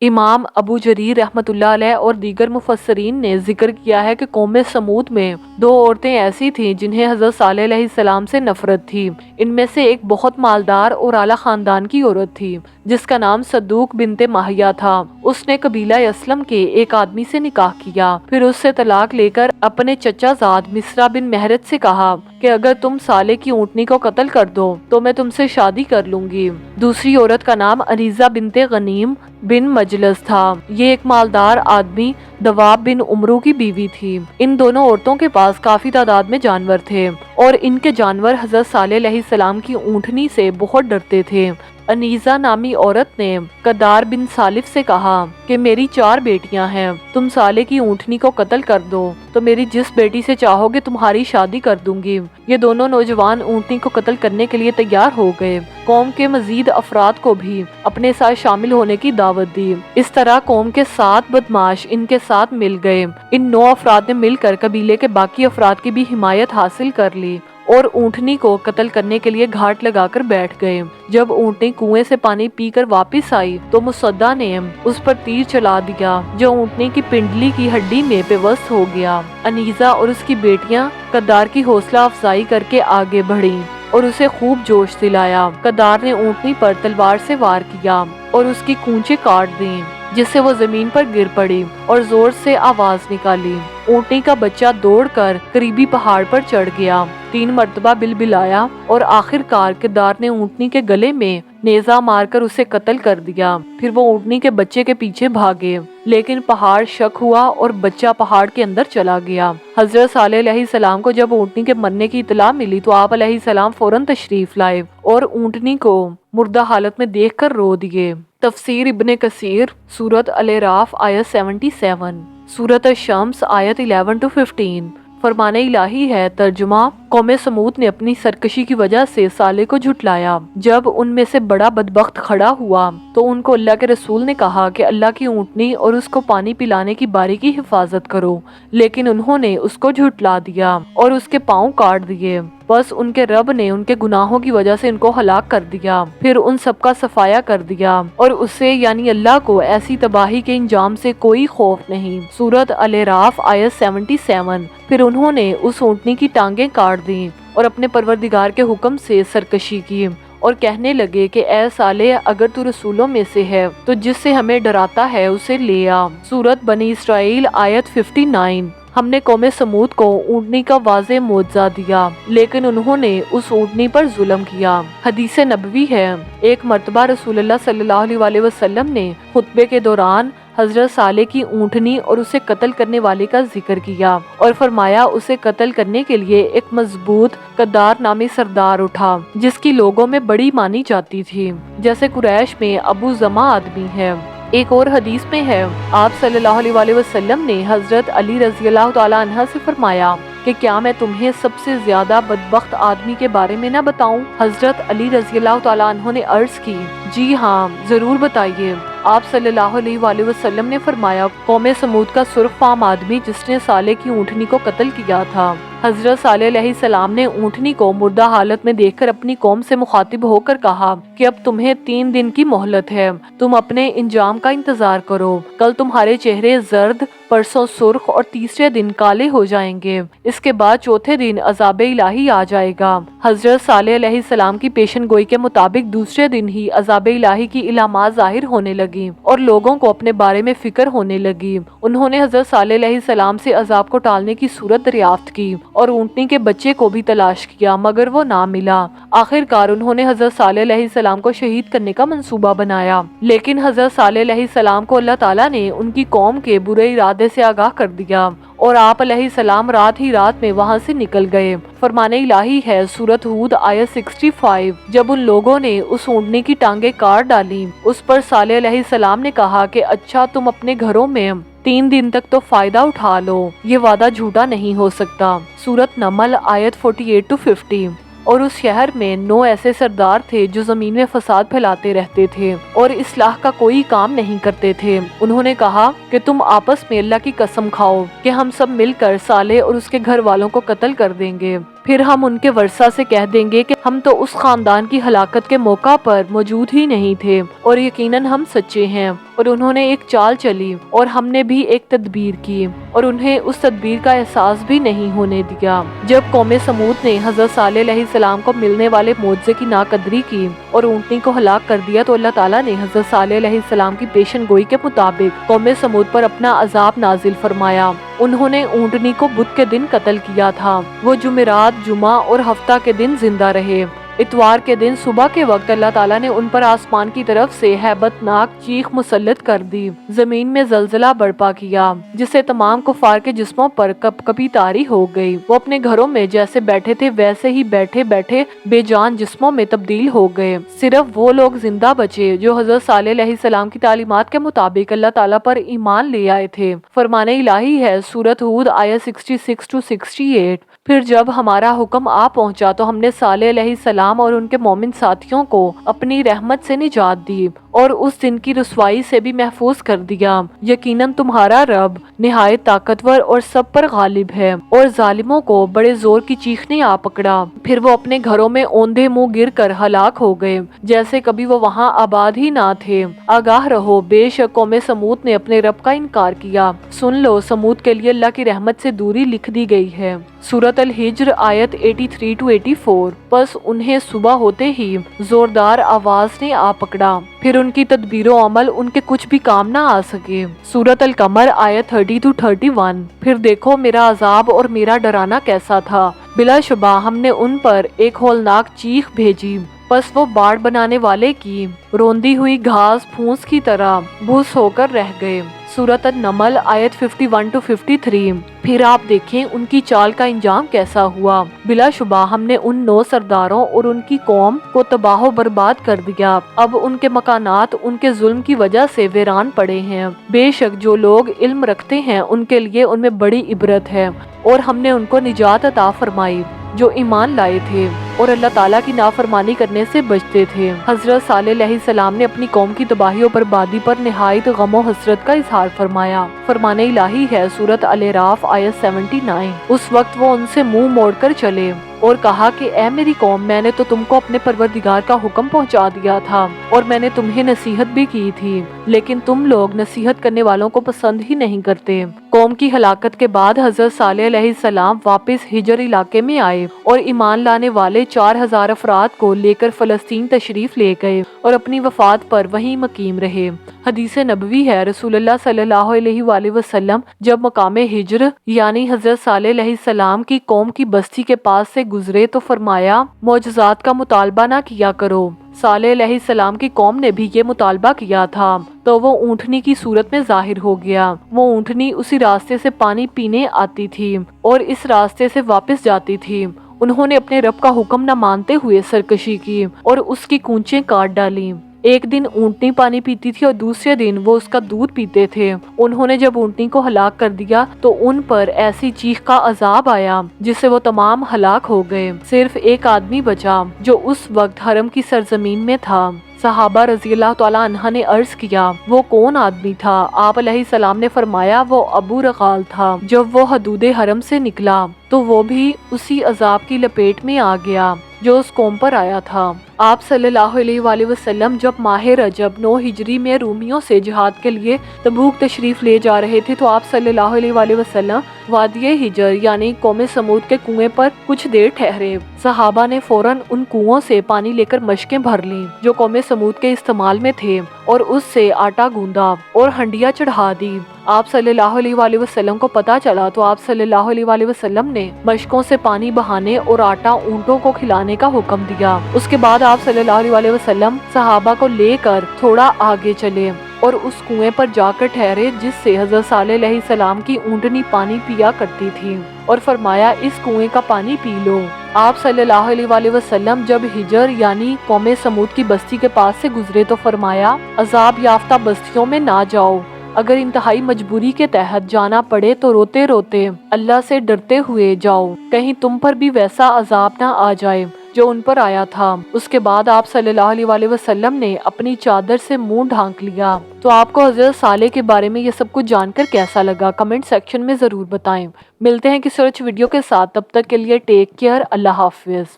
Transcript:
امام ابو جریر رحمۃ اللہ علیہ اور دیگر مفسرین نے ذکر کیا ہے کہ قوم سمود میں 2 عورتیں ایسی تھیں جنہیں حضرت صالح علیہ السلام سے نفرت تھی۔ ان میں سے ایک بہت مالدار اور اعلیٰ خاندان کی عورت تھی جس کا نام صدوق بنت ماہیہ تھا۔ اس نے قبیلہ اسلم کے ایک آدمی سے نکاح کیا، پھر اس سے طلاق لے کر اپنے چچا زاد مصرع بن مہرت سے کہا کہ اگر تم صالح کی اونٹنی کو قتل کر دو تو میں تم سے شادی کر لوں گی۔ دوسری عورت کا نام عریضہ بنت غنیم بن مجلس تھا۔ یہ ایک مالدار آدمی دواب بن عمرو کی بیوی تھی۔ ان دونوں عورتوں کے پاس کافی تعداد میں جانور تھے اور ان کے جانور حضرت صالح علیہ السلام کی اونٹنی سے بہت ڈرتے تھے۔ انیزہ نامی عورت نے قدار بن سالف سے کہا کہ میری 4 بیٹیاں ہیں، تم صالح کی اونٹنی کو قتل کر دو تو میری جس بیٹی سے چاہو گے تمہاری شادی کر دوں گی۔ یہ دونوں نوجوان اونٹنی کو قتل کرنے کے لیے تیار ہو گئے۔ قوم کے مزید افراد کو بھی اپنے ساتھ شامل ہونے کی دعوت دی۔ اس طرح قوم کے 7 بدماش ان کے ساتھ مل گئے۔ ان 9 افراد نے مل کر قبیلے کے باقی افراد کی بھی حمایت حاصل کر لی اور اونٹنی کو قتل کرنے کے لیے گھاٹ لگا کر بیٹھ گئے۔ جب اونٹنی کنویں سے پانی پی کر واپس آئی تو مصدع نے اس پر تیر چلا دیا جو اونٹنی کی پنڈلی کی ہڈی میں پیوست ہو گیا۔ انیزہ اور اس کی بیٹیاں قدار کی حوصلہ افزائی کر کے آگے بڑھیں اور اسے خوب جوش دلایا۔ قدار نے اونٹنی پر تلوار سے وار کیا اور اس کی کونچیں کاٹ دیں جس سے وہ زمین پر گر پڑی اور زور سے آواز نکالی۔ اونٹنی کا بچہ دوڑ کر قریبی پہاڑ پر چڑھ گیا، 3 مرتبہ بلبلایا اور آخر کار قدار نے اونٹنی کے گلے میں نیزہ مار کر اسے قتل کر دیا۔ پھر وہ اونٹنی کے بچے کے پیچھے بھاگے لیکن پہاڑ شک ہوا اور بچہ پہاڑ کے اندر چلا گیا۔ حضرت صالح علیہ السلام کو جب اونٹنی کے مرنے کی اطلاع ملی تو آپ علیہ السلام فوراً تشریف لائے اور اونٹنی کو مردہ حالت میں دیکھ کر رو دیے۔ تفسیر ابن کثیر، سورۃ الاعراف آیت 77، سورۃ الشمس آیت 11-15۔ فرمان الہی ہے۔ ترجمہ: قوم سمود نے اپنی سرکشی کی وجہ سے صالح کو جھٹلایا۔ جب ان میں سے بڑا بدبخت کھڑا ہوا تو ان کو اللہ کے رسول نے کہا کہ اللہ کی اونٹنی اور اس کو پانی پلانے کی باری کی حفاظت کرو، لیکن انہوں نے اس کو جھٹلا دیا اور اس کے پاؤں کاٹ دیے۔ بس ان کے رب نے ان کے گناہوں کی وجہ سے ان کو ہلاک کر دیا، پھر ان سب کا صفایا کر دیا اور اسے یعنی اللہ کو ایسی تباہی کے انجام سے کوئی خوف نہیں۔ سورۃ الاعراف آیت 77۔ پھر انہوں نے اس اونٹنی کی ٹانگیں کاٹ دیں اور اپنے پروردگار کے حکم سے سرکشی کی اور کہنے لگے کہ اے صالح، اگر تو رسولوں میں سے ہے تو جس سے ہمیں ڈراتا ہے اسے لے آ۔ سورۃ بنی اسرائیل آیت 59۔ ہم نے قوم سمود کو اونٹنی کا واضح معجزہ دیا لیکن انہوں نے اس اونٹنی پر ظلم کیا۔ حدیث نبوی ہے، ایک مرتبہ رسول اللہ صلی اللہ علیہ وسلم نے خطبے کے دوران حضرت صالح کی اونٹنی اور اسے قتل کرنے والے کا ذکر کیا اور فرمایا اسے قتل کرنے کے لیے ایک مضبوط قدار نامی سردار اٹھا جس کی لوگوں میں بڑی مانی جاتی تھی، جیسے قریش میں ابو زمع آدمی ہے۔ ایک اور حدیث میں ہے، آپ صلی اللہ علیہ وسلم نے حضرت علی رضی اللہ تعالی عنہ سے فرمایا کہ کیا میں تمہیں سب سے زیادہ بدبخت آدمی کے بارے میں نہ بتاؤں؟ حضرت علی رضی اللہ تعالی عنہ نے عرض کی، جی ہاں ضرور بتائیے۔ آپ صلی اللہ علیہ وسلم نے فرمایا، قوم سمود کا سرخ فام آدمی جس نے صالح کی اونٹنی کو قتل کیا تھا۔ حضرت صالح علیہ السلام نے اونٹنی کو مردہ حالت میں دیکھ کر اپنی قوم سے مخاطب ہو کر کہا کہ اب تمہیں 3 دن کی مہلت ہے، تم اپنے انجام کا انتظار کرو۔ کل تمہارے چہرے زرد، پرسوں سرخ اور تیسرے دن کالے ہو جائیں گے، اس کے بعد چوتھے دن عذاب الہی آ جائے گا۔ حضرت صالح علیہ السلام کی پیشن گوئی کے مطابق دوسرے دن ہی عذاب الہی کی علامات ظاہر ہونے لگی اور لوگوں کو اپنے بارے میں فکر ہونے لگی۔ انہوں نے حضرت صالح علیہ السلام سے عذاب کو ٹالنے کی صورت دریافت کی اور اونٹنی کے بچے کو بھی تلاش کیا مگر وہ نہ ملا۔ آخر کار انہوں نے حضرت صالح علیہ السلام کو شہید کرنے کا منصوبہ بنایا، لیکن حضرت صالح علیہ السلام کو اللہ تعالیٰ نے ان کی قوم کے برے ارادے سے آگاہ کر دیا اور آپ علیہ السلام رات ہی رات میں وہاں سے نکل گئے۔ فرمان الہی ہے، سورۃ ہود آیت 65۔ جب ان لوگوں نے اس اونٹنی کی ٹانگیں کاٹ ڈالی، اس پر صالح علیہ السلام نے کہا کہ اچھا تم اپنے گھروں میں 3 دن تک تو فائدہ اٹھا لو، یہ وعدہ جھوٹا نہیں ہو سکتا۔ سورۃ نمل آیت 48-50۔ اور اس شہر میں 9 ایسے سردار تھے جو زمین میں فساد پھیلاتے رہتے تھے اور اصلاح کا کوئی کام نہیں کرتے تھے۔ انہوں نے کہا کہ تم آپس میں اللہ کی قسم کھاؤ کہ ہم سب مل کر صالح اور اس کے گھر والوں کو قتل کر دیں گے، پھر ہم ان کے ورثہ سے کہہ دیں گے کہ ہم تو اس خاندان کی ہلاکت کے موقع پر موجود ہی نہیں تھے اور یقیناً ہم سچے ہیں اور انہوں نے ایک چال چلی اور ہم نے بھی ایک تدبیر کی اور انہیں اس تدبیر کا احساس بھی نہیں ہونے دیا۔ جب قوم سمود نے حضرت صالح علیہ السلام کو ملنے والے معجزے کی ناقدری کی اور اونٹنی کو ہلاک کر دیا تو اللہ تعالیٰ نے حضرت صالح علیہ السلام کی پیشن گوئی کے مطابق قوم سمود پر اپنا عذاب نازل فرمایا۔ انہوں نے اونٹنی کو بدھ کے دن قتل کیا تھا۔ وہ جمعرات، جمعہ اور ہفتہ کے دن زندہ رہے۔ اتوار کے دن صبح کے وقت اللہ تعالیٰ نے ان پر آسمان کی طرف سے ہیبت ناک چیخ مسلط کر دی۔ زمین میں زلزلہ برپا کیا جس سے تمام کفار کے جسموں پر کپ کپی طاری ہو گئی۔ وہ اپنے گھروں میں جیسے بیٹھے تھے ویسے ہی بیٹھے بیٹھے بے جان جسموں میں تبدیل ہو گئے۔ صرف وہ لوگ زندہ بچے جو حضرت صالح علیہ السلام کی تعلیمات کے مطابق اللہ تعالیٰ پر ایمان لے آئے تھے۔ فرمان الہی ہے سورۃ ہود آیت 66-68۔ پھر جب ہمارا حکم آ پہنچا تو ہم نے صالح علیہ السلام اور ان کے مومن ساتھیوں کو اپنی رحمت سے نجات دی اور اس دن کی رسوائی سے بھی محفوظ کر دیا۔ یقیناً تمہارا رب نہایت طاقتور اور سب پر غالب ہے۔ اور ظالموں کو بڑے زور کی چیخ نے آ پکڑا، پھر وہ اپنے گھروں میں اوندھے منہ گر کر ہلاک ہو گئے جیسے کبھی وہ وہاں آباد ہی نہ تھے۔ آگاہ رہو، بے شک قوم سمود نے اپنے رب کا انکار کیا۔ سن لو، سمود کے لیے اللہ کی رحمت سے دوری لکھ دی گئی ہے۔ سورۃ الحجر آیت 83-84۔ پس انہیں صبح ہوتے ہی زوردار آواز نے آ پکڑا، پھر ان کی تدبیر و عمل ان کے کچھ بھی کام نہ آ سکے۔ سورۃ القمر آیت 30-31۔ پھر دیکھو میرا عذاب اور میرا ڈرانا کیسا تھا، بلا شبہ ہم نے ان پر ایک ہولناک چیخ بھیجی، پس وہ باڑ بنانے والے کی روندی ہوئی گھاس پھونس کی طرح بھوس ہو کر رہ گئے۔ سورۃ النمل آیت 51-53۔ پھر آپ دیکھیں ان کی چال کا انجام کیسا ہوا، بلا شبہ ہم نے ان 9 سرداروں اور ان کی قوم کو تباہ و برباد کر دیا۔ اب ان کے مکانات ان کے ظلم کی وجہ سے ویران پڑے ہیں۔ بے شک جو لوگ علم رکھتے ہیں ان کے لیے ان میں بڑی عبرت ہے، اور ہم نے ان کو نجات عطا فرمائی جو ایمان لائے تھے اور اللہ تعالیٰ کی نافرمانی کرنے سے بچتے تھے۔ حضرت صالح علیہ السلام نے اپنی قوم کی تباہی و بربادی پر نہایت غم و حسرت کا اظہار فرمایا۔ فرمان الہی ہے سورۃ الاعراف آیت 79۔ اس وقت وہ ان سے منہ موڑ کر چلے اور کہا کہ اے میری قوم، میں نے تو تم کو اپنے پروردگار کا حکم پہنچا دیا تھا اور میں نے تمہیں نصیحت بھی کی تھی، لیکن تم لوگ نصیحت کرنے والوں کو پسند ہی نہیں کرتے۔ قوم کی ہلاکت کے بعد حضرت صالح علیہ السلام واپس ہجر علاقے میں آئے اور ایمان لانے والے 4000 افراد کو لے کر فلسطین تشریف لے گئے اور اپنی وفات پر وہیں مقیم رہے۔ حدیث نبوی ہے، رسول اللہ صلی اللہ علیہ وآلہ وسلم جب مقام ہجر یعنی حضرت صالح علیہ السلام کی قوم کی بستی کے پاس سے گزرے تو فرمایا معجزات کا مطالبہ نہ کیا کرو۔ صالح علیہ السلام کی قوم نے بھی یہ مطالبہ کیا تھا تو وہ اونٹنی کی صورت میں ظاہر ہو گیا۔ وہ اونٹنی اسی راستے سے پانی پینے آتی تھی اور اس راستے سے واپس جاتی تھی۔ انہوں نے اپنے رب کا حکم نہ مانتے ہوئے سرکشی کی اور اس کی کونچیں کاٹ ڈالیں۔ ایک دن اونٹنی پانی پیتی تھی اور دوسرے دن وہ اس کا دودھ پیتے تھے۔ انہوں نے جب اونٹنی کو ہلاک کر دیا تو ان پر ایسی چیخ کا عذاب آیا جس سے وہ تمام ہلاک ہو گئے۔ صرف ایک آدمی بچا جو اس وقت حرم کی سرزمین میں تھا۔ صحابہ رضی اللہ تعالیٰ عنہ نے عرض کیا وہ کون آدمی تھا؟ آپ علیہ السلام نے فرمایا وہ ابو رغال تھا۔ جب وہ حدود حرم سے نکلا تو وہ بھی اسی عذاب کی لپیٹ میں آ گیا جو اس قوم پر آیا تھا۔ آپ صلی اللہ علیہ وآلہ وسلم جب ماہ رجب 9 ہجری میں رومیوں سے جہاد کے لیے تبوک تشریف لے جا رہے تھے تو آپ صلی اللہ علیہ وآلہ وسلم وادی ہجر یعنی قوم سمود کے کنویں پر کچھ دیر ٹھہرے۔ صحابہ نے فوراً ان کنووں سے پانی لے کر مشکیں بھر لیں جو قوم سمود کے استعمال میں تھے اور اس سے آٹا گوندا اور ہنڈیاں چڑھا دی۔ آپ صلی اللہ علیہ وآلہ وسلم کو پتا چلا تو آپ صلی اللہ علیہ وآلہ وسلم نے مشکوں سے پانی بہانے اور آٹا اونٹوں کو کھلانے کا حکم دیا۔ اس کے بعد آپ صلی اللہ علیہ وآلہ وسلم صحابہ کو لے کر تھوڑا آگے چلے اور اس کنویں پر جا کر ٹھہرے جس سے حضرت صالح علیہ السلام کی اونٹنی پانی پیا کرتی تھی اور فرمایا اس کنویں کا پانی پی لو۔ آپ صلی اللہ علیہ وآلہ وسلم جب ہجر یعنی قوم سمود کی بستی کے پاس سے گزرے تو فرمایا عذاب یافتہ بستیوں میں نہ جاؤ، اگر انتہائی مجبوری کے تحت جانا پڑے تو روتے روتے اللہ سے ڈرتے ہوئے جاؤ، کہیں تم پر بھی ویسا عذاب نہ آ جائے جو ان پر آیا تھا۔ اس کے بعد آپ صلی اللہ علیہ وآلہ وسلم نے اپنی چادر سے منہ ڈھانک لیا۔ تو آپ کو حضرت صالح کے بارے میں یہ سب کچھ جان کر کیسا لگا کمنٹ سیکشن میں ضرور بتائیں۔ ملتے ہیں کسی اور ویڈیو کے ساتھ، تب تک کے لیے ٹیک کیئر، اللہ حافظ۔